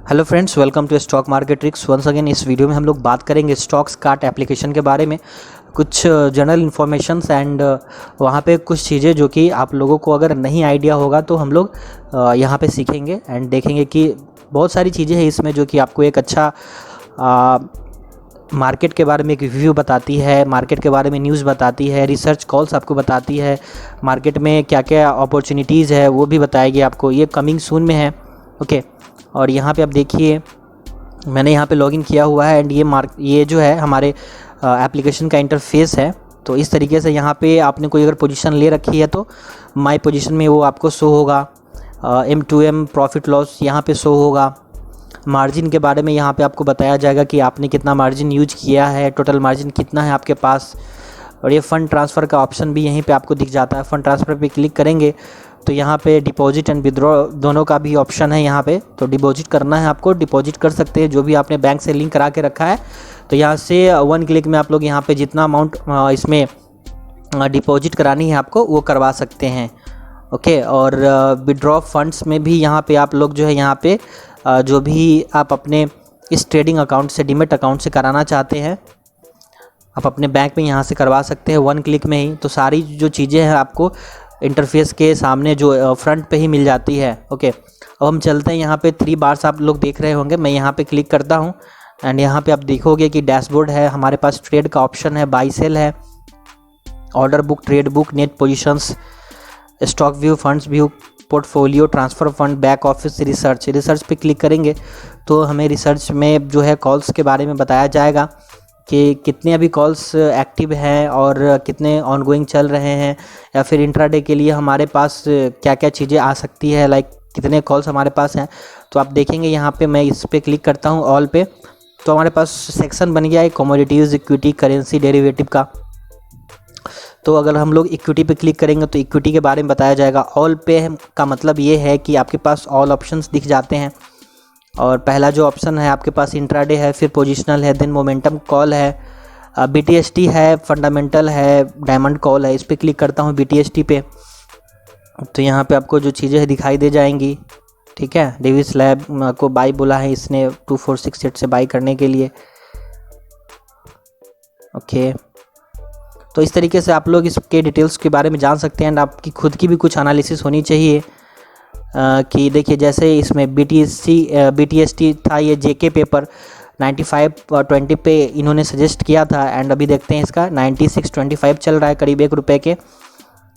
Hello friends, welcome to stock market tricks. Once again इस video में हम लोग बात करेंगे स्टॉक्स कार्ट एप्लीकेशन के बारे में, कुछ जनरल इन्फॉर्मेशंस एंड वहाँ पे कुछ चीज़ें जो कि आप लोगों को अगर नहीं आइडिया होगा तो हम लोग यहाँ पे सीखेंगे एंड देखेंगे कि बहुत सारी चीज़ें हैं इसमें जो कि आपको एक अच्छा मार्केट के बारे में एक रिव्यू बताती है, मार्केट के बारे में न्यूज़ बताती है, रिसर्च कॉल्स आपको बताती है, मार्केट में क्या क्या अपॉर्चुनिटीज़ है वो भी बताएगी आपको। ये कमिंग सून में है, ओके। और यहाँ पे आप देखिए मैंने यहाँ पे लॉगिन किया हुआ है एंड ये जो है हमारे एप्लीकेशन का इंटरफेस है। तो इस तरीके से यहाँ पे आपने कोई अगर पोजीशन ले रखी है तो माय पोजीशन में वो आपको शो होगा। M2M प्रॉफिट लॉस यहाँ पे शो होगा। मार्जिन के बारे में यहाँ पे आपको बताया जाएगा कि आपने कितना मार्जिन यूज किया है, टोटल मार्जिन कितना है आपके पास। और ये फ़ंड ट्रांसफ़र का ऑप्शन भी यहीं पे आपको दिख जाता है। फ़ंड ट्रांसफ़र पे क्लिक करेंगे तो यहाँ पे डिपॉजिट एंड विड्रॉ दोनों का भी ऑप्शन है यहाँ पे। तो डिपॉजिट करना है आपको, डिपॉजिट कर सकते हैं जो भी आपने बैंक से लिंक करा के रखा है। तो यहाँ से 1 क्लिक में आप लोग यहाँ पे जितना अमाउंट इसमें डिपॉजिट करानी है आपको वो करवा सकते हैं, ओके। और विड्रॉ फंड्स में भी यहाँ पे आप लोग जो है यहाँ पे जो भी आप अपने इस ट्रेडिंग अकाउंट से, डीमेट अकाउंट से कराना चाहते हैं आप अपने बैंक में यहाँ से करवा सकते हैं 1 क्लिक में ही। तो सारी जो चीज़ें हैं आपको इंटरफेस के सामने जो फ्रंट पे ही मिल जाती है, ओके। अब हम चलते हैं यहाँ पे 3 बार्स आप लोग देख रहे होंगे। मैं यहाँ पे क्लिक करता हूँ एंड यहाँ पे आप देखोगे कि डैशबोर्ड है, हमारे पास ट्रेड का ऑप्शन है, बाई सेल है, order book, trade book, net positions, stock view, funds view, portfolio, transfer fund, back office, research पे क्लिक करेंगे तो हमें रिसर्च में जो है कॉल्स के बारे में बताया जाएगा कि कितने अभी कॉल्स एक्टिव हैं और कितने ऑनगोइंग चल रहे हैं, या फिर इंट्राडे के लिए हमारे पास क्या क्या चीज़ें आ सकती है, लाइक कितने कॉल्स हमारे पास हैं। तो आप देखेंगे यहाँ पे मैं इस पर क्लिक करता हूँ ऑल पे, तो हमारे पास सेक्शन बन गया है कमोडिटीज़, इक्विटी, करेंसी, डेरिवेटिव का। तो अगर हम लोग इक्विटी पे क्लिक करेंगे तो इक्विटी के बारे में बताया जाएगा। ऑल पे का मतलब ये है कि आपके पास ऑल ऑप्शंस दिख जाते हैं। और पहला जो ऑप्शन है आपके पास इंट्राडे है, फिर पोजिशनल है, देन मोमेंटम कॉल है, BTST है, फंडामेंटल है, डायमंड कॉल है। इस पर क्लिक करता हूँ BTST पे, तो यहाँ पे आपको जो चीज़ें दिखाई दे जाएंगी, ठीक है। डेविस लैब को बाई बोला है इसने 2468 से बाई करने के लिए, ओके। तो इस तरीके से आप लोग इसके डिटेल्स के बारे में जान सकते हैं एंड आपकी खुद की भी कुछ एनालिसिस होनी चाहिए कि देखिए जैसे इसमें BTST था, ये JK पेपर 95.20 पे इन्होंने सजेस्ट किया था एंड अभी देखते हैं इसका 96.25 चल रहा है, करीब ₹1 के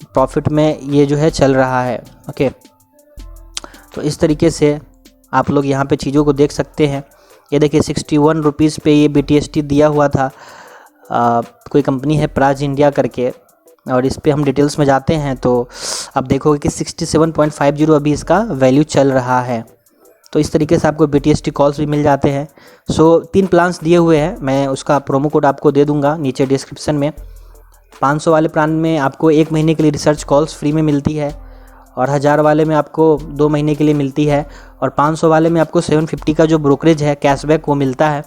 प्रॉफिट में ये जो है चल रहा है, ओके। तो इस तरीके से आप लोग यहाँ पे चीज़ों को देख सकते हैं। ये देखिए 61 रुपीज़ पे ये BTST दिया हुआ था, कोई कंपनी है प्राज इंडिया करके, और इस पे हम डिटेल्स में जाते हैं तो आप देखोगे कि 67.50 अभी इसका वैल्यू चल रहा है। तो इस तरीके से आपको BTST कॉल्स भी मिल जाते हैं। सो 3 प्लान्स दिए हुए हैं, मैं उसका प्रोमो कोड आपको दे दूंगा नीचे डिस्क्रिप्शन में। 500 वाले प्लान में आपको 1 महीने के लिए रिसर्च कॉल्स फ्री में मिलती है, और 1000 वाले में आपको 2 महीने के लिए मिलती है, और 500 वाले में आपको 750 का जो ब्रोकरेज है, कैशबैक, वो मिलता है।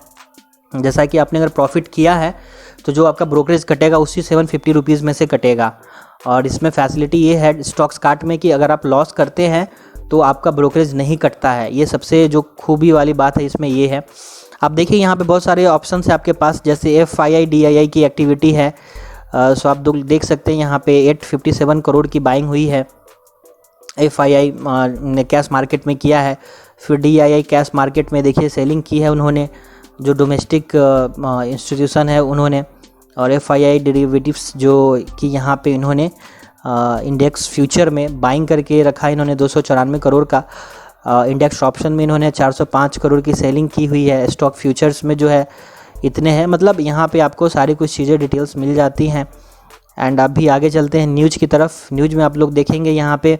जैसा कि आपने अगर प्रॉफिट किया है तो जो आपका ब्रोकरेज कटेगा उसी 750 रुपीज़ में से कटेगा। और इसमें फैसिलिटी ये है स्टॉक्स कार्ट में कि अगर आप लॉस करते हैं तो आपका ब्रोकरेज नहीं कटता है। ये सबसे जो खूबी वाली बात है इसमें ये है। आप देखिए यहाँ पे बहुत सारे ऑप्शन है आपके पास, जैसे FII DII की एक्टिविटी है। सो आप देख सकते हैं यहाँ पे 857 करोड़ की बाइंग हुई है, FII ने कैश मार्केट में किया है। फिर DII कैश मार्केट में देखिए सेलिंग की है उन्होंने, जो डोमेस्टिक इंस्टीट्यूशन है उन्होंने। और FII डेरिवेटिव्स जो कि यहाँ पे इन्होंने इंडेक्स फ्यूचर में बाइंग करके रखा है इन्होंने 294 करोड़ का। इंडेक्स ऑप्शन में इन्होंने 405 करोड़ की सेलिंग की हुई है। स्टॉक फ्यूचर्स में जो है इतने हैं, मतलब यहाँ पे आपको सारी कुछ चीज़ें डिटेल्स मिल जाती हैं। एंड अभी आगे चलते हैं न्यूज़ की तरफ। न्यूज़ में आप लोग देखेंगे यहाँ पे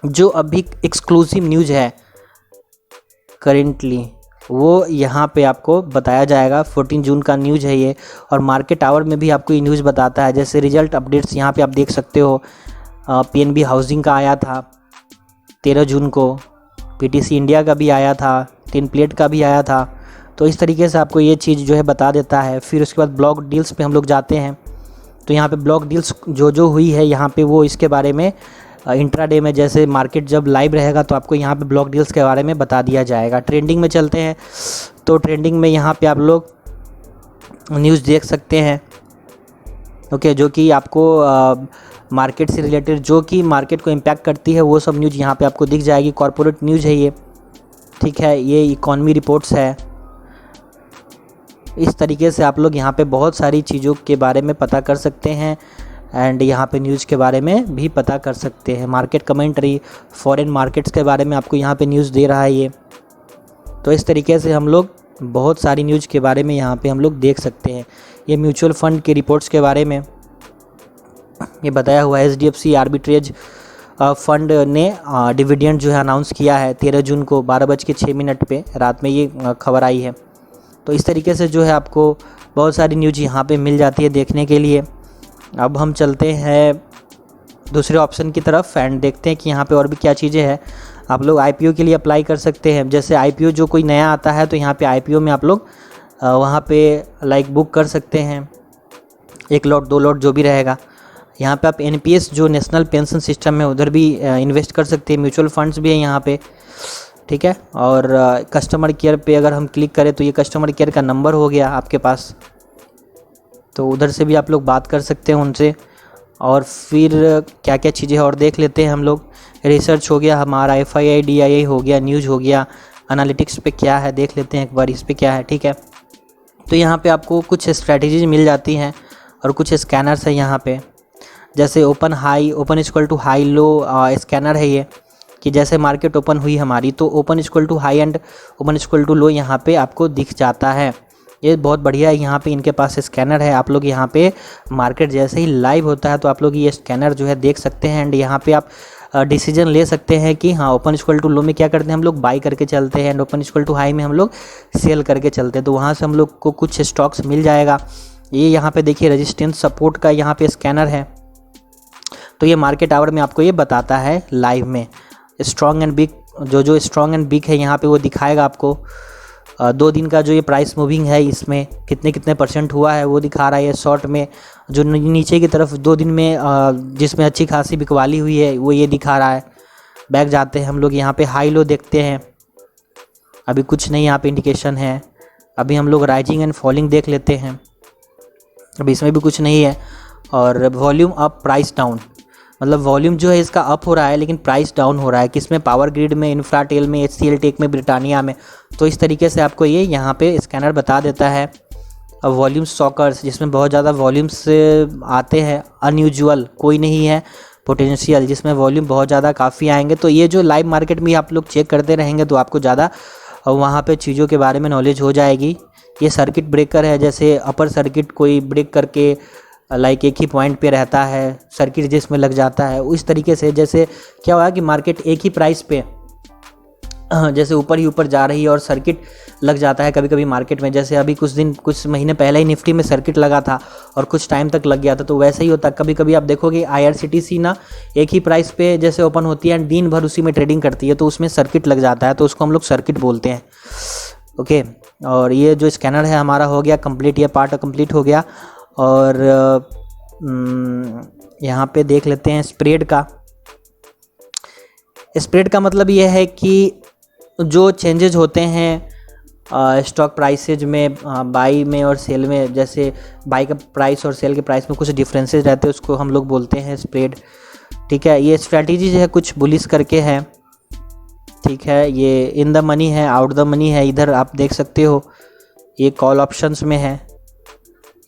जो अभी एक्सक्लूसिव न्यूज़ है करेंटली, वो यहाँ पे आपको बताया जाएगा। 14 जून का न्यूज़ है ये, और मार्केट आवर में भी आपको ये न्यूज़ बताता है। जैसे रिजल्ट अपडेट्स यहाँ पे आप देख सकते हो, PNB हाउसिंग का आया था 13 जून को, PTC इंडिया का भी आया था, टिन प्लेट का भी आया था। तो इस तरीके से आपको ये चीज़ जो है बता देता है। फिर उसके बाद ब्लॉक डील्स पे हम लोग जाते हैं, तो यहाँ पे ब्लॉक डील्स जो हुई है यहाँ पे वो इसके बारे में इंट्राडे में जैसे मार्केट जब लाइव रहेगा तो आपको यहाँ पे ब्लॉक डील्स के बारे में बता दिया जाएगा। ट्रेंडिंग में चलते हैं तो ट्रेंडिंग में यहाँ पे आप लोग न्यूज़ देख सकते हैं, ओके, जो कि आपको मार्केट से रिलेटेड, जो कि मार्केट को इम्पैक्ट करती है, वो सब न्यूज़ यहाँ पे आपको दिख जाएगी। कॉर्पोरेट न्यूज़ है ये, ठीक है, ये इकॉनमी रिपोर्ट्स है। इस तरीके से आप लोग यहाँ पे बहुत सारी चीज़ों के बारे में पता कर सकते हैं एंड यहाँ पे न्यूज़ के बारे में भी पता कर सकते हैं। मार्केट कमेंट्री, फॉरेन मार्केट्स के बारे में आपको यहाँ पे न्यूज़ दे रहा है ये। तो इस तरीके से हम लोग बहुत सारी न्यूज़ के बारे में यहाँ पे हम लोग देख सकते हैं। ये म्यूचुअल फंड के रिपोर्ट्स के बारे में ये बताया हुआ है। HDFC आर्बिट्रेज फंड ने डिविडेंड जो है अनाउंस किया है 13 जून को 12:06 पे रात में ये खबर आई है। तो इस तरीके से जो है आपको बहुत सारी न्यूज़ यहाँ पे मिल जाती है देखने के लिए। अब हम चलते हैं दूसरे ऑप्शन की तरफ एंड देखते हैं कि यहाँ पे और भी क्या चीज़ें हैं। आप लोग IPO के लिए अप्लाई कर सकते हैं। जैसे IPO जो कोई नया आता है तो यहाँ पे IPO में आप लोग वहाँ पे लाइक बुक कर सकते हैं, 1 लॉट 2 लॉट जो भी रहेगा। यहाँ पे आप NPS जो नेशनल पेंशन सिस्टम है उधर भी इन्वेस्ट कर सकते हैं। म्यूचुअल फंड्स भी है यहाँ पे, ठीक है। और कस्टमर केयर पे अगर हम क्लिक करें तो ये कस्टमर केयर का नंबर हो गया आपके पास, तो उधर से भी आप लोग बात कर सकते हैं उनसे। और फिर क्या क्या चीज़ें और देख लेते हैं हम लोग। रिसर्च हो गया हमारा, FII DII हो गया, न्यूज़ हो गया, एनालिटिक्स पे क्या है देख लेते हैं एक बार, इस पे क्या है, ठीक है। तो यहाँ पे आपको कुछ स्ट्रैटेजीज मिल जाती हैं और कुछ स्कैनर्स है यहाँ पे। जैसे open equal to high low scanner है ये, कि जैसे मार्केट ओपन हुई हमारी तो open equal to high and open equal to low यहाँ पे आपको दिख जाता है। ये बहुत बढ़िया है। यहाँ पे इनके पास स्कैनर है। आप लोग यहाँ पे मार्केट जैसे ही लाइव होता है तो आप लोग ये स्कैनर जो है देख सकते हैं एंड यहाँ पे आप डिसीजन ले सकते हैं कि हाँ ओपन इक्वल टू लो में क्या करते हैं हम लोग, बाई करके चलते हैं and open equal to high में हम लोग सेल करके चलते हैं। तो वहाँ से हम लोग को कुछ स्टॉक्स मिल जाएगा। ये यहाँ पे देखिए रेजिस्टेंस सपोर्ट का यहाँ पे स्कैनर है। तो ये मार्केट आवर में आपको ये बताता है लाइव में। स्ट्रॉन्ग एंड बिग, जो स्ट्रॉन्ग एंड बिग है यहाँ पे वो दिखाएगा आपको। 2 दिन का जो ये प्राइस मूविंग है इसमें कितने % हुआ है वो दिखा रहा है। शॉर्ट में जो नीचे की तरफ 2 दिन में जिसमें अच्छी खासी बिकवाली हुई है वो ये दिखा रहा है। बैक जाते हैं हम लोग, यहाँ पे हाई लो देखते हैं, अभी कुछ नहीं यहाँ पे इंडिकेशन है। अभी हम लोग राइजिंग एंड फॉलिंग देख लेते हैं, अभी इसमें भी कुछ नहीं है। और वॉल्यूम अप प्राइस डाउन, मतलब वॉल्यूम जो है इसका अप हो रहा है लेकिन प्राइस डाउन हो रहा है। किसमें, पावर ग्रिड में, इन्फ्राटेल में, HCL टेक में, ब्रिटानिया में। तो इस तरीके से आपको ये यहाँ पे स्कैनर बता देता है। अब वॉल्यूम स्टॉकर्स जिसमें बहुत ज़्यादा वॉल्यूम्स आते हैं, अनयूजुअल कोई नहीं है, पोटेंशियल जिसमें वॉल्यूम बहुत ज़्यादा काफ़ी आएंगे। तो ये जो लाइव मार्केट में आप लोग चेक करते रहेंगे तो आपको ज़्यादा वहाँ पे चीज़ों के बारे में नॉलेज हो जाएगी। ये सर्किट ब्रेकर है, जैसे अपर सर्किट कोई ब्रेक करके लाइक एक ही पॉइंट पे रहता है, सर्किट जिसमें लग जाता है। उस तरीके से जैसे क्या हुआ कि मार्केट एक ही प्राइस पे जैसे ऊपर ही ऊपर जा रही है और सर्किट लग जाता है कभी कभी मार्केट में। जैसे अभी कुछ महीने पहले ही निफ्टी में सर्किट लगा था और कुछ टाइम तक लग गया था, तो वैसे ही होता है। कभी कभी आप देखोगे IRCTC ना एक ही प्राइस पे जैसे ओपन होती है एंड दिन भर उसी में ट्रेडिंग करती है, तो उसमें सर्किट लग जाता है, तो उसको हम लोग सर्किट बोलते हैं, ओके। और ये जो स्कैनर है हमारा हो गया कंप्लीट, ये पार्ट कंप्लीट हो गया। और यहाँ पे देख लेते हैं स्प्रेड का। स्प्रेड का मतलब ये है कि जो चेंजेज होते हैं स्टॉक प्राइसेज में, बाई में और सेल में, जैसे बाई का प्राइस और सेल के प्राइस में कुछ डिफरेंसेस रहते हैं, उसको हम लोग बोलते हैं स्प्रेड, ठीक है। ये स्ट्रैटेजी जो है कुछ बुलिश करके है, ठीक है। ये इन द मनी है, आउट द मनी है, इधर आप देख सकते हो। ये कॉल ऑप्शंस में है,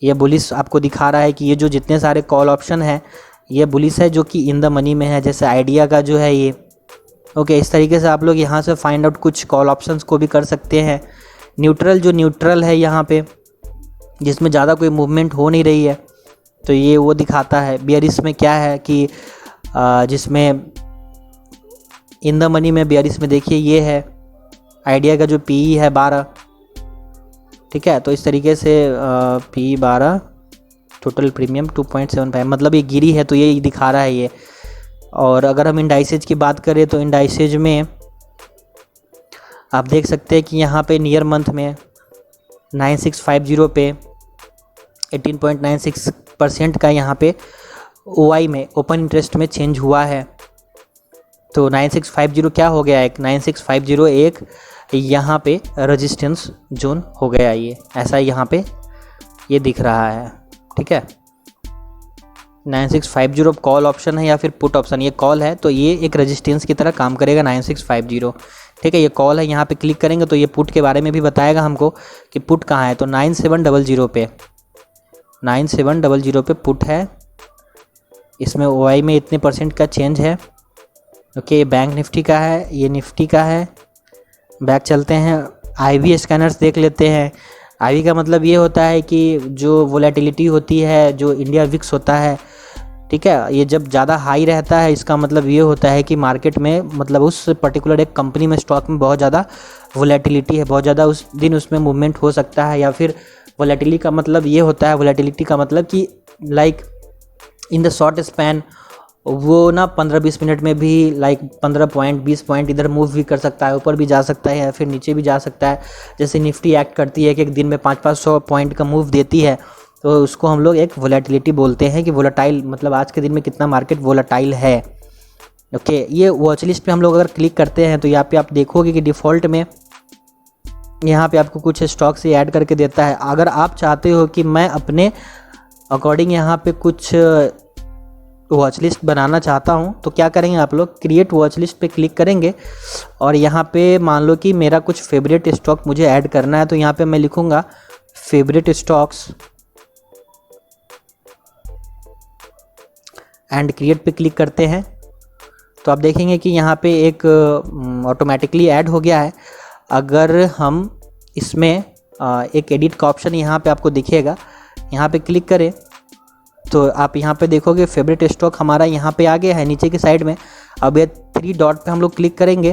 ये बुलिश आपको दिखा रहा है कि ये जो जितने सारे कॉल ऑप्शन है ये बुलिश है जो कि इन द मनी में है। जैसे आइडिया का जो है ये, ओके। इस तरीके से आप लोग यहाँ से फाइंड आउट कुछ कॉल ऑप्शंस को भी कर सकते हैं। न्यूट्रल है यहाँ पे, जिसमें ज़्यादा कोई मूवमेंट हो नहीं रही है, तो ये वो दिखाता है। बियरिश में क्या है कि जिसमें इन द मनी में, बियरिश में देखिए ये है आइडिया का जो PE है 12, ठीक है। तो इस तरीके से PE 12, टोटल प्रीमियम 2.75, मतलब ये गिरी है तो ये दिखा रहा है ये। और अगर हम इंडाइसेज की बात करें तो इंडाइसेज में आप देख सकते हैं कि यहाँ पे नियर मंथ में 9650 पे 18.96% का यहाँ पे OI में, ओपन इंटरेस्ट में चेंज हुआ है, तो 9650 क्या हो गया, एक 9650 एक यहाँ पे रेजिस्टेंस जोन हो गया, ये ऐसा यहाँ पे ये दिख रहा है, ठीक है। 9650 कॉल ऑप्शन है या फिर पुट ऑप्शन, ये कॉल है तो ये एक रेजिस्टेंस की तरह काम करेगा 9650, ठीक है। ये कॉल है, यहाँ पे क्लिक करेंगे तो ये पुट के बारे में भी बताएगा हमको कि पुट कहाँ है। तो 9700 पे 9700 पे पुट है, इसमें OI में इतने % का चेंज है, ओके। ये बैंक निफ्टी का है, ये निफ्टी का है। बैक चलते हैं, IV स्कैनर्स देख लेते हैं। IV का मतलब ये होता है कि जो वोलेटिलिटी होती है, जो इंडिया विक्स होता है, ठीक है, ये जब ज़्यादा हाई रहता है इसका मतलब ये होता है कि मार्केट में मतलब उस पर्टिकुलर एक कंपनी में, स्टॉक में बहुत ज़्यादा वोलेटिलिटी है, बहुत ज़्यादा उस दिन उसमें मूवमेंट हो सकता है। या फिर वोलेटिलिटी का मतलब ये होता है, वोलेटिलिटी का मतलब कि like in the short span वो ना 15-20 मिनट में भी लाइक 15 पॉइंट 20 पॉइंट इधर मूव भी कर सकता है, ऊपर भी जा सकता है या फिर नीचे भी जा सकता है। जैसे निफ्टी एक्ट करती है कि एक दिन में 500-500 पॉइंट का मूव देती है, तो उसको हम लोग एक वोलेटिलिटी बोलते हैं कि वोलेटाइल मतलब आज के दिन में कितना मार्केट वोलेटाइल है, ओके। ये वॉच लिस्ट पे हम लोग अगर क्लिक करते हैं तो यहाँ पे आप देखोगे कि डिफ़ॉल्ट में यहाँ पे आपको कुछ स्टॉक से ऐड करके देता है। अगर आप चाहते हो कि मैं अपने अकॉर्डिंग यहाँ पे कुछ वॉच लिस्ट बनाना चाहता हूँ तो क्या करेंगे आप लोग, क्रिएट वॉच लिस्ट पे क्लिक करेंगे और यहाँ पे मान लो कि मेरा कुछ फेवरेट स्टॉक मुझे ऐड करना है, तो यहाँ पे मैं लिखूँगा फेवरेट स्टॉक्स एंड क्रिएट पे क्लिक करते हैं तो आप देखेंगे कि यहाँ पे एक ऑटोमेटिकली ऐड हो गया है। अगर हम इसमें एक एडिट का ऑप्शन यहाँ पे आपको दिखेगा, यहाँ पे क्लिक करें तो आप यहाँ पे देखोगे फेवरेट स्टॉक हमारा यहाँ पे आ गया है नीचे की साइड में। अब ये 3 डॉट पे हम लोग क्लिक करेंगे,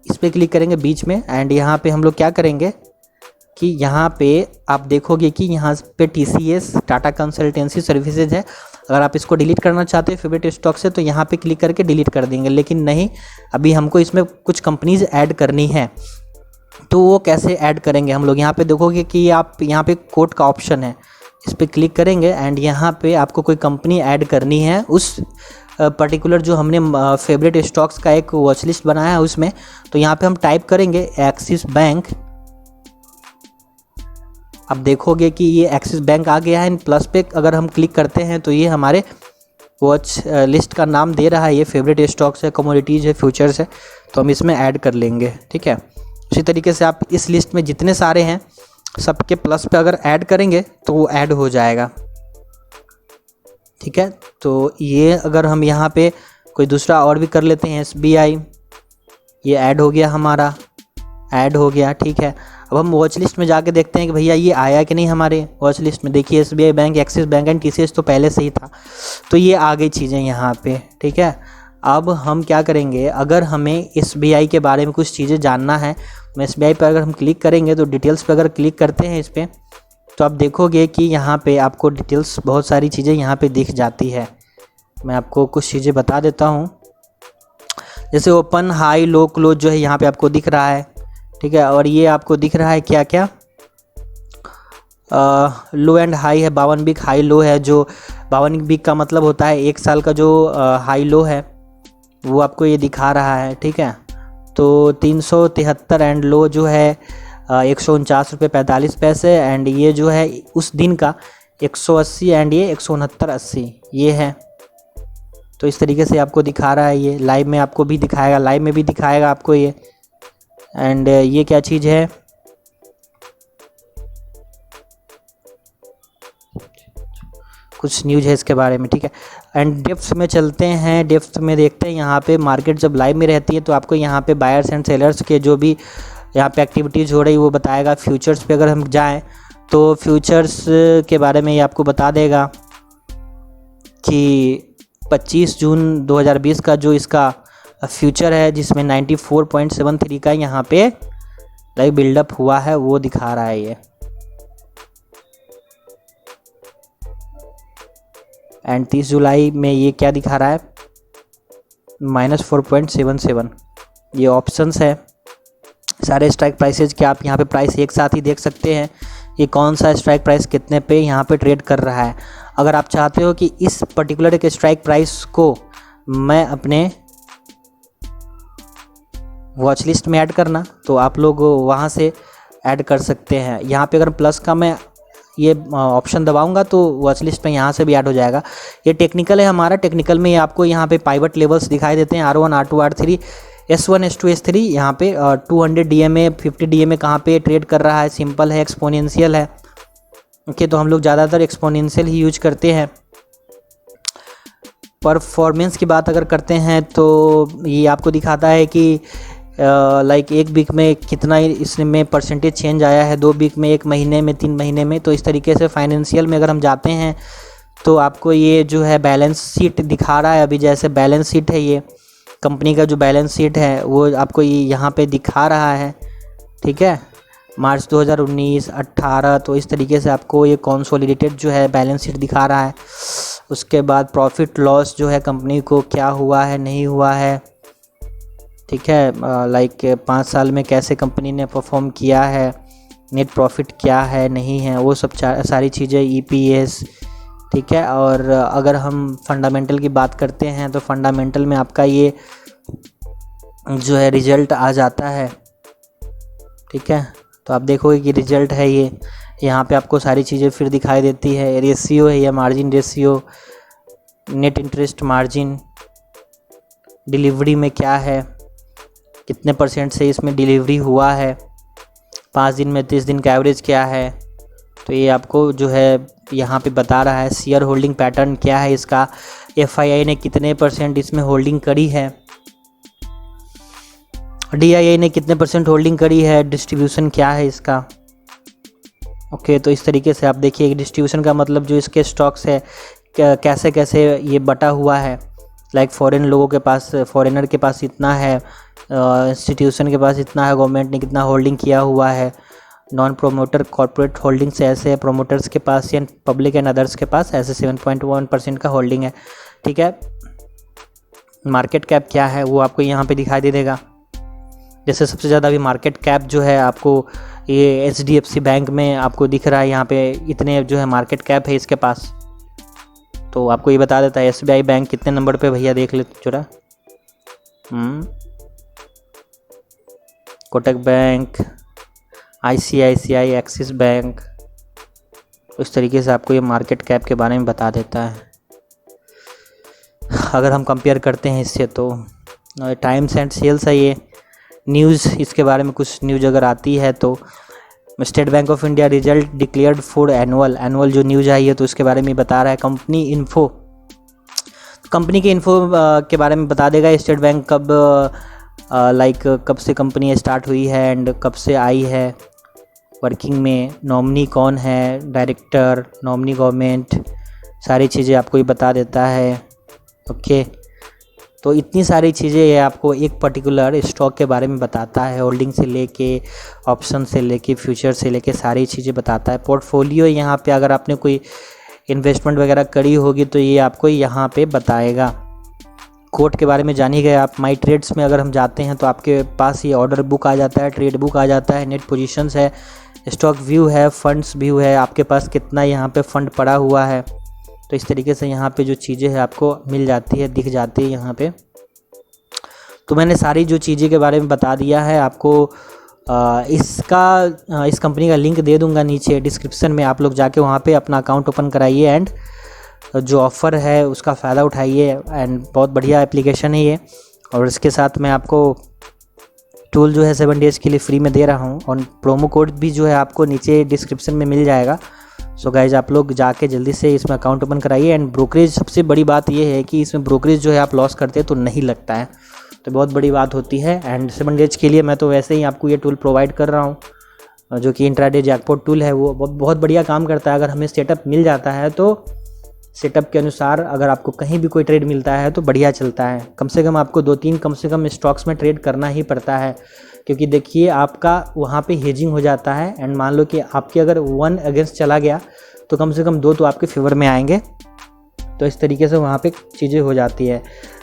इस पे क्लिक करेंगे बीच में, एंड यहाँ पे हम लोग क्या करेंगे कि यहाँ पे आप देखोगे कि यहाँ पे TCS टाटा कंसल्टेंसी सर्विसेज है। अगर आप इसको डिलीट करना चाहते हैं फेवरेट स्टॉक से तो यहाँ पे क्लिक करके डिलीट कर देंगे, लेकिन नहीं, अभी हमको इसमें कुछ कंपनीज ऐड करनी है। तो वो कैसे ऐड करेंगे हम लोग, यहाँ पे देखोगे कि आप यहाँ पे कोड का ऑप्शन है, इस पर क्लिक करेंगे एंड यहाँ पे आपको कोई कंपनी ऐड करनी है उस पर्टिकुलर जो हमने फेवरेट स्टॉक्स का एक वॉच लिस्ट बनाया है उसमें। तो यहाँ पे हम टाइप करेंगे एक्सिस बैंक। अब देखोगे कि ये एक्सिस बैंक आ गया है। प्लस पे अगर हम क्लिक करते हैं तो ये हमारे वॉच लिस्ट का नाम दे रहा है, ये फेवरेट स्टॉक्स है, कमोडिटीज़ है, फ्यूचर्स है, तो हम इसमें ऐड कर लेंगे, ठीक है। उसी तरीके से आप इस लिस्ट में जितने सारे हैं सबके प्लस पे अगर ऐड करेंगे तो वो ऐड हो जाएगा, ठीक है। तो ये अगर हम यहाँ पे कोई दूसरा और भी कर लेते हैं, SBI, ये ऐड हो गया, हमारा ऐड हो गया, ठीक है। अब हम वॉच लिस्ट में जाके देखते हैं कि भैया ये आया कि नहीं हमारे वॉच लिस्ट में। देखिए SBI bank, axis bank and TCS तो पहले से ही था, तो ये आ गई चीज़ें यहाँ पे, ठीक है। अब हम क्या करेंगे, अगर हमें SBI के बारे में कुछ चीज़ें जानना है तो SBI पर अगर हम क्लिक करेंगे तो डिटेल्स पे अगर क्लिक करते हैं इस पर तो आप देखोगे कि यहाँ पे आपको डिटेल्स बहुत सारी चीज़ें यहाँ पे दिख जाती है। मैं आपको कुछ चीज़ें बता देता हूँ, जैसे ओपन, हाई, लो, क्लोज जो है यहाँ पे आपको दिख रहा है, ठीक है। और ये आपको दिख रहा है क्या क्या, लो एंड हाई है, 52 वीक हाई लो है। जो 52 वीक का मतलब होता है 1 साल का जो हाई लो है वो आपको ये दिखा रहा है, ठीक है। तो 373 एंड लो जो है 149 रुपये 45 पैसे, एंड ये जो है उस दिन का 180 एंड ये 169.80 ये है। तो इस तरीके से आपको दिखा रहा है, ये लाइव में आपको भी दिखाएगा, लाइव में भी दिखाएगा आपको ये। एंड ये क्या चीज़ है, कुछ न्यूज़ है इसके बारे में, ठीक है। एंड डेप्थ में चलते हैं, डेप्थ में देखते हैं यहाँ पे मार्केट जब लाइव में रहती है तो आपको यहाँ पे बायर्स एंड सेलर्स के जो भी यहाँ पे एक्टिविटीज़ हो रही वो बताएगा। फ्यूचर्स पे अगर हम जाएं तो फ्यूचर्स के बारे में ये आपको बता देगा कि 25 जून 2020 का जो इसका फ्यूचर है जिसमें 94.73 का यहाँ पे लाइव बिल्डअप हुआ है वो दिखा रहा है ये। एंड 30 जुलाई में ये क्या दिखा रहा है, -4.77। ये ऑप्शंस है, सारे स्ट्राइक प्राइसेज के आप यहाँ पे प्राइस एक साथ ही देख सकते हैं, ये कौन सा स्ट्राइक प्राइस कितने पे यहाँ पे ट्रेड कर रहा है। अगर आप चाहते हो कि इस पर्टिकुलर एक स्ट्राइक प्राइस को मैं अपने वॉच लिस्ट में ऐड करना, तो आप लोग वहाँ से ऐड कर सकते हैं। यहाँ पे अगर प्लस का मैं ये ऑप्शन दबाऊंगा तो वॉच लिस्ट में यहाँ से भी ऐड हो जाएगा। ये टेक्निकल है हमारा। टेक्निकल में आपको यहाँ पे पाइवट लेवल्स दिखाई देते हैं, R1 R2 R3 S1 S2 S3। यहाँ पे 200 DMA 50 DMA कहाँ पे ट्रेड कर रहा है, सिंपल है, एक्सपोनेंशियल है। ओके, तो हम लोग ज़्यादातर एक्सपोनेंशियल ही यूज करते हैं। परफॉर्मेंस की बात अगर करते हैं तो ये आपको दिखाता है कि लाइक एक वीक में कितना इसमें परसेंटेज चेंज आया है, 2 वीक में, 1 महीने में, 3 महीने में। तो इस तरीके से फाइनेंशियल में अगर हम जाते हैं तो आपको ये जो है बैलेंस शीट दिखा रहा है। अभी जैसे बैलेंस शीट है, ये कंपनी का जो बैलेंस शीट है वो आपको ये यहाँ पे दिखा रहा है, ठीक है, मार्च 2019 18। तो इस तरीके से आपको ये कंसोलिडेटेड जो है बैलेंस शीट दिखा रहा है। उसके बाद प्रॉफिट लॉस जो है कंपनी को क्या हुआ है, नहीं हुआ है, ठीक है, लाइक 5 साल में कैसे कंपनी ने परफॉर्म किया है, नेट प्रॉफिट क्या है, नहीं है, वो सब सारी चीज़ें, EPS, ठीक है। और अगर हम फंडामेंटल की बात करते हैं तो फंडामेंटल में आपका ये जो है रिज़ल्ट आ जाता है, ठीक है। तो आप देखोगे कि रिज़ल्ट है ये, यहाँ पे आपको सारी चीज़ें फिर दिखाई देती है। रेशियो है, या margin ratio, net interest margin, delivery में क्या है, कितने % से इसमें डिलीवरी हुआ है, 5 दिन में 30 दिन का एवरेज क्या है। तो ये आपको जो है यहाँ पे बता रहा है। शेयर होल्डिंग पैटर्न क्या है इसका, FII ने कितने % इसमें होल्डिंग करी है, DII ने कितने % होल्डिंग करी है, डिस्ट्रीब्यूशन क्या है इसका। ओके, तो इस तरीके से आप देखिए, डिस्ट्रीब्यूशन का मतलब जो इसके स्टॉक्स है कैसे कैसे ये बटा हुआ है। लाइक फॉरेन लोगों के पास, फॉरेनर के पास इतना है, इंस्टीट्यूशन के पास इतना है, गवर्नमेंट ने कितना होल्डिंग किया हुआ है, नॉन प्रोमोटर कॉर्पोरेट होल्डिंग से ऐसे, प्रोमोटर्स के पास या पब्लिक एंड अदर्स के पास ऐसे 7.1% का होल्डिंग है, ठीक है। मार्केट कैप क्या है वो आपको यहाँ पे दिखाई दे देगा। जैसे सबसे ज़्यादा अभी मार्केट कैप जो है आपको ये HDFC बैंक में आपको दिख रहा है, यहाँ पे इतने जो है मार्केट कैप है इसके पास। तो आपको ये बता देता है SBI बैंक कितने नंबर पे, भैया देख ले जरा, Kotak bank, ICICI, axis bank. उस तरीके से आपको ये मार्केट कैप के बारे में बता देता है। अगर हम कंपेयर करते हैं इससे तो टाइम्स एंड सेल्स है ये। न्यूज़, इसके बारे में कुछ न्यूज़ अगर आती है तो state bank of India result declared for annual जो न्यूज़ आई है तो उसके बारे में बता रहा है। कंपनी इन्फो, कंपनी के इन्फो के बारे में बता देगा। स्टेट बैंक कब कब से कंपनी स्टार्ट हुई है एंड कब से आई है वर्किंग में, नॉमिनी कौन है, डायरेक्टर, नॉमिनी गवर्नमेंट, सारी चीज़ें आपको ये बता देता है। ओके, तो इतनी सारी चीज़ें ये आपको एक पर्टिकुलर स्टॉक के बारे में बताता है, होल्डिंग से लेके, ऑप्शन से लेके, फ्यूचर से लेके सारी चीज़ें बताता है। पोर्टफोलियो यहाँ पे अगर आपने कोई इन्वेस्टमेंट वगैरह करी होगी तो ये आपको यहाँ पे बताएगा। कोड के बारे में जान ही गए आप। माई ट्रेड्स में अगर हम जाते हैं तो आपके पास ये ऑर्डर बुक आ जाता है, ट्रेड बुक आ जाता है, नेट पोजीशंस है, स्टॉक व्यू है, फंड्स व्यू है, आपके पास कितना यहाँ पे फंड पड़ा हुआ है। तो इस तरीके से यहाँ पे जो चीज़ें हैं आपको मिल जाती है, दिख जाती है यहाँ पे। तो मैंने सारी जो चीज़ें के बारे में बता दिया है आपको। इस कंपनी का लिंक दे दूँगा नीचे डिस्क्रिप्शन में, आप लोग जाके वहाँ पे अपना अकाउंट ओपन कराइए एंड जो ऑफ़र है उसका फ़ायदा उठाइए। एंड बहुत बढ़िया एप्लीकेशन है ये। और इसके साथ मैं आपको टूल जो है 7 डेज़ के लिए फ्री में दे रहा हूँ, और प्रोमो कोड भी जो है आपको नीचे डिस्क्रिप्शन में मिल जाएगा। सो गाइज, आप लोग जाके जल्दी से इसमें अकाउंट ओपन कराइए। एंड ब्रोकरेज, सबसे बड़ी बात ये है कि इसमें ब्रोकरेज जो है आप लॉस करते हैं तो नहीं लगता है, तो बहुत बड़ी बात होती है। एंड 7 डेज़ के लिए मैं तो वैसे ही आपको ये टूल प्रोवाइड कर रहा हूँ, जो कि इंट्राडे जैकपॉट टूल है, वो बहुत बढ़िया काम करता है। अगर हमें सेटअप मिल जाता है तो सेटअप के अनुसार अगर आपको कहीं भी कोई ट्रेड मिलता है तो बढ़िया चलता है। कम से कम आपको 2-3 कम से कम स्टॉक्स में ट्रेड करना ही पड़ता है, क्योंकि देखिए आपका वहाँ पे हेजिंग हो जाता है। एंड मान लो कि आपके अगर 1 अगेंस्ट चला गया तो कम से कम 2 तो आपके फेवर में आएंगे। तो इस तरीके से वहाँ पे चीज़ें हो जाती है।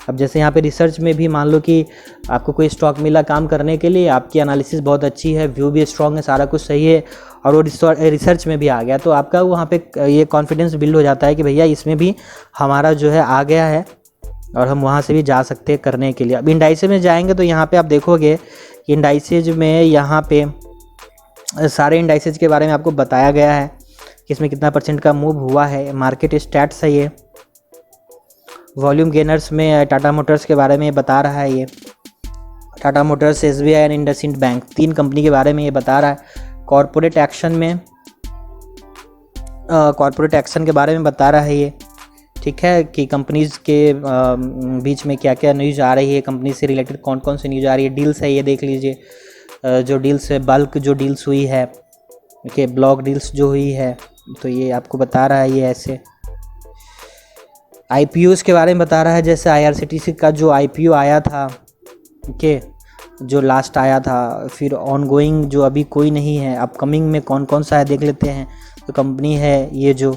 अब जैसे यहाँ पे रिसर्च में भी मान लो कि आपको कोई स्टॉक मिला काम करने के लिए, आपकी एनालिसिस बहुत अच्छी है, व्यू भी स्ट्रॉन्ग है, सारा कुछ सही है, और वो रिसर्च में भी आ गया, तो आपका वहाँ पे ये कॉन्फिडेंस बिल्ड हो जाता है कि भैया इसमें भी हमारा जो है आ गया है, और हम वहाँ से भी जा सकते हैं करने के लिए। अब इंडाइसेज में जाएंगे तो यहाँ पे आप देखोगे कि इंडाइसेज में यहाँ पे सारे इंडाइसेज के बारे में आपको बताया गया है कि इसमें कितना % का मूव हुआ है। मार्केट स्टैट्स है ये। वॉल्यूम गेनर्स में टाटा मोटर्स के बारे में बता रहा है ये। Tata Motors, SBI and IndusInd bank, 3 company के बारे में ये बता रहा है। कॉरपोरेट एक्शन में कॉरपोरेट एक्शन के बारे में बता रहा है ये, ठीक है, कि कंपनीज़ के बीच में क्या क्या न्यूज़ आ रही है, कंपनी से रिलेटेड कौन कौन सी न्यूज़ आ रही है। डील्स है ये, देख लीजिए जो डील्स है, बल्क जो डील्स हुई है, ओके, ब्लॉक डील्स जो हुई है, तो ये आपको बता रहा है ये ऐसे। IPOs के बारे में बता रहा है, जैसे IRCTC का जो IPO आया था, ओके, जो लास्ट आया था, फिर ऑनगोइंग जो अभी कोई नहीं है, अपकमिंग में कौन कौन सा है देख लेते हैं। तो कंपनी है ये जो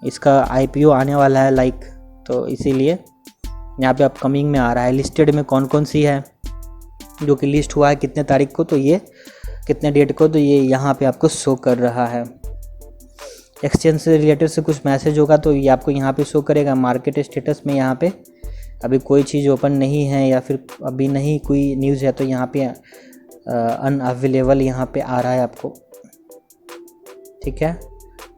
इसका IPO आने वाला है लाइक, तो इसीलिए यहाँ पे अपकमिंग में आ रहा है। लिस्टेड में कौन कौन सी है जो कि लिस्ट हुआ है कितने तारीख को, तो ये कितने डेट को, तो ये यहाँ पे आपको शो कर रहा है। एक्सचेंज से रिलेटेड से कुछ मैसेज होगा तो ये आपको यहाँ पे शो करेगा। मार्केट स्टेटस में यहाँ पे अभी कोई चीज़ ओपन नहीं है या फिर अभी नहीं कोई न्यूज़ है, तो यहाँ पे अनअवेलेबल यहाँ पे आ रहा है आपको, ठीक है।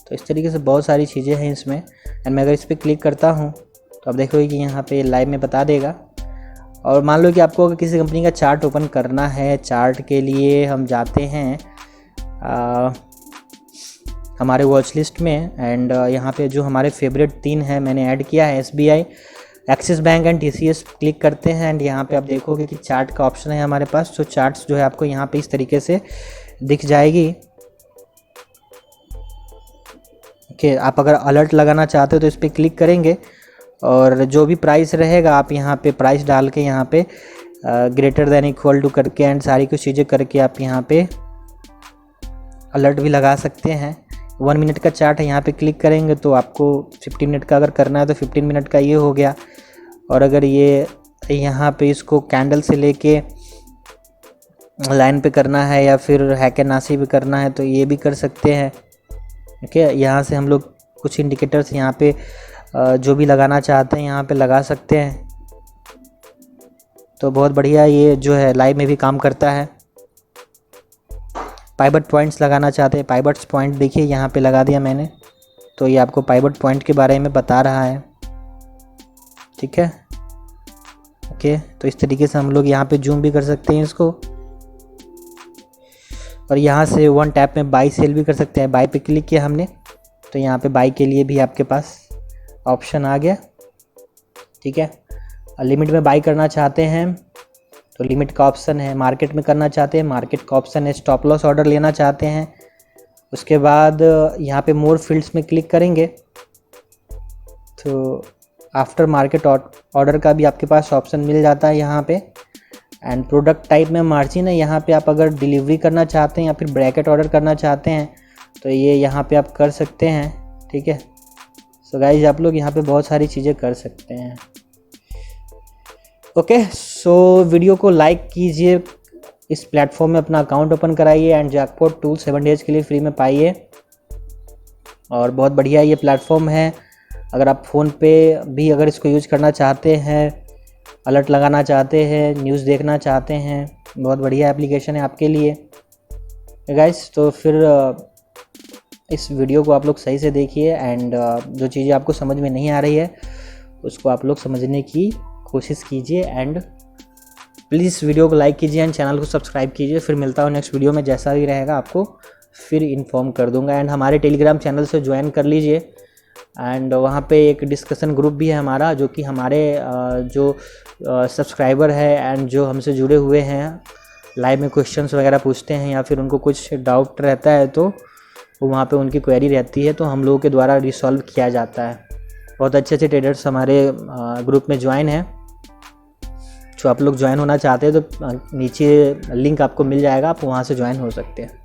तो इस तरीके से बहुत सारी चीज़ें हैं इसमें। एंड मैं अगर इस पर क्लिक करता हूँ तो आप देखोगे कि यहाँ पे लाइव में बता देगा। और मान लो कि आपको अगर किसी कंपनी का चार्ट ओपन करना है, चार्ट के लिए हम जाते हैं हमारे वॉच लिस्ट में। एंड यहाँ पे जो हमारे फेवरेट 3 हैं मैंने ऐड किया है, SBI, axis bank and TCS। Click करते हैं एंड यहाँ पे आप देखोगे कि चार्ट का ऑप्शन है हमारे पास। तो चार्ट्स जो है आपको यहाँ पे इस तरीके से दिख जाएगी, ओके। आप अगर अलर्ट लगाना चाहते हो तो इस पर क्लिक करेंगे और जो भी प्राइस रहेगा आप यहाँ पे प्राइस डाल के यहाँ पे ग्रेटर देन इक्वल टू करके एंड सारी कुछ चीज़ें करके आप यहाँ पे अलर्ट भी लगा सकते हैं। 1 मिनट का चार्ट है, यहाँ पे क्लिक करेंगे तो आपको 15 मिनट का अगर करना है तो 15 मिनट का ये हो गया। और अगर ये यहाँ पे इसको कैंडल से लेके लाइन पे करना है या फिर हैकेनासी भी करना है तो ये भी कर सकते हैं, ओके। यहाँ से हम लोग कुछ इंडिकेटर्स यहाँ पे जो भी लगाना चाहते हैं यहाँ पे लगा सकते हैं। तो बहुत बढ़िया ये जो है लाइव में भी काम करता है। पाइवट पॉइंट्स लगाना चाहते हैं, पाइवट्स पॉइंट देखिए यहाँ पे लगा दिया मैंने, तो ये आपको पाइवट पॉइंट के बारे में बता रहा है, ठीक है, ओके। तो इस तरीके से हम लोग यहाँ पे जूम भी कर सकते हैं इसको। और यहाँ से 1 टैप में बाई सेल भी कर सकते हैं। बाई पे क्लिक किया हमने तो यहाँ पे बाई के लिए भी आपके पास ऑप्शन आ गया, ठीक है। लिमिट में बाई करना चाहते हैं तो लिमिट का ऑप्शन है। मार्केट में करना चाहते हैं, मार्केट का ऑप्शन है। स्टॉप लॉस ऑर्डर लेना चाहते हैं, उसके बाद यहाँ पे मोर फील्ड्स में क्लिक करेंगे तो आफ्टर मार्केट ऑर्डर का भी आपके पास ऑप्शन मिल जाता है यहाँ पे। एंड प्रोडक्ट टाइप में मार्जिन है, यहाँ पे आप अगर डिलीवरी करना चाहते हैं या फिर ब्रैकेट ऑर्डर करना चाहते हैं तो ये यहाँ पे आप कर सकते हैं, ठीक है। सो गाइज आप लोग यहाँ पे बहुत सारी चीज़ें कर सकते हैं, ओके। सो वीडियो को लाइक कीजिए, इस प्लेटफॉर्म में अपना अकाउंट ओपन कराइए एंड जैकपॉट टूल 7 डेज के लिए फ्री में पाइए। और बहुत बढ़िया ये प्लेटफॉर्म है। अगर आप फ़ोन पे भी अगर इसको यूज़ करना चाहते हैं, अलर्ट लगाना चाहते हैं, न्यूज़ देखना चाहते हैं, बहुत बढ़िया एप्लीकेशन है आपके लिए गाइस। तो फिर इस वीडियो को आप लोग सही से देखिए एंड जो चीज़ें आपको समझ में नहीं आ रही है उसको आप लोग समझने की कोशिश कीजिए। एंड प्लीज़ वीडियो को लाइक कीजिए एंड चैनल को सब्सक्राइब कीजिए। फिर मिलता हूँ नेक्स्ट वीडियो में, जैसा भी रहेगा आपको फिर इन्फॉर्म कर दूँगा। एंड हमारे टेलीग्राम चैनल से ज्वाइन कर लीजिए एंड वहाँ पे एक डिस्कशन ग्रुप भी है हमारा, जो कि हमारे जो सब्सक्राइबर है एंड जो हमसे जुड़े हुए हैं लाइव में क्वेश्चंस वगैरह पूछते हैं या फिर उनको कुछ डाउट रहता है तो वहाँ पे उनकी क्वेरी रहती है तो हम लोगों के द्वारा रिसॉल्व किया जाता है। बहुत अच्छे अच्छे ट्रेडर्स हमारे ग्रुप में ज्वाइन हैं। जो आप लोग ज्वाइन होना चाहते हैं तो नीचे लिंक आपको मिल जाएगा, आप वहाँ से ज्वाइन हो सकते हैं।